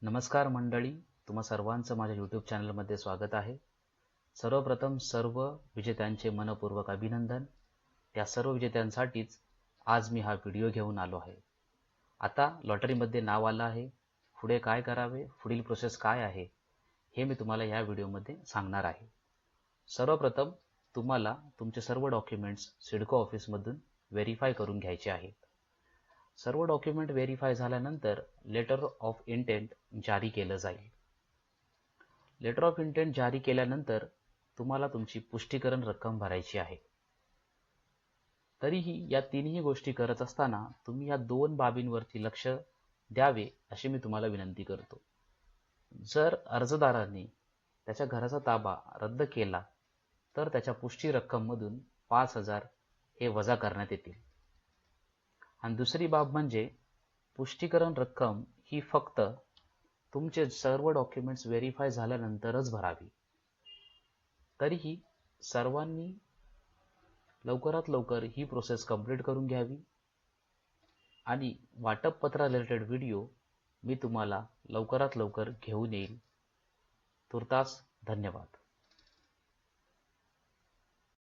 नमस्कार मंडळी, तुम्हा सर्वांचं माझ्या यूट्यूब चॅनलमध्ये स्वागत आहे. सर्वप्रथम सर्व विजेत्यांचे मनपूर्वक अभिनंदन. त्या सर्व विजेत्यांसाठीच आज मी हा व्हिडिओ घेऊन आलो आहे. आता लॉटरीमध्ये नाव आलं आहे, पुढे काय करावे, पुढील प्रोसेस काय आहे हे मी तुम्हाला या व्हिडिओमध्ये सांगणार आहे. सर्वप्रथम तुम्हाला तुमचे सर्व डॉक्युमेंट्स सिडको ऑफिसमधून व्हेरीफाय करून घ्यायचे आहेत. सर्व डॉक्युमेंट व्हेरीफाय झाल्यानंतर लेटर ऑफ इंटेंट जारी केलं जाईल. लेटर ऑफ इंटेंट जारी केल्यानंतर तुम्हाला तुमची पुष्टीकरण रक्कम भरायची आहे. तरीही या तीनही गोष्टी करत असताना तुम्ही या दोन बाबींवरती लक्ष द्यावे अशी मी तुम्हाला विनंती करतो. जर अर्जदारांनी त्याच्या घराचा ताबा रद्द केला तर त्याच्या पुष्टी रक्कममधून 5,000 हे वजा करण्यात येतील. आणि दुसरी बाब म्हणजे पुष्टीकरण रक्कम ही फक्त तुमचे सर्व डॉक्युमेंट्स व्हेरीफाय झाल्यानंतरच भरावी. तरीही सर्वांनी लवकरात लवकर ही प्रोसेस कंप्लीट करून घ्यावी आणि वाटप पत्रा रिलेटेड व्हिडिओ मी तुम्हाला लवकरात लवकर घेऊन येईल. तुर्तास धन्यवाद.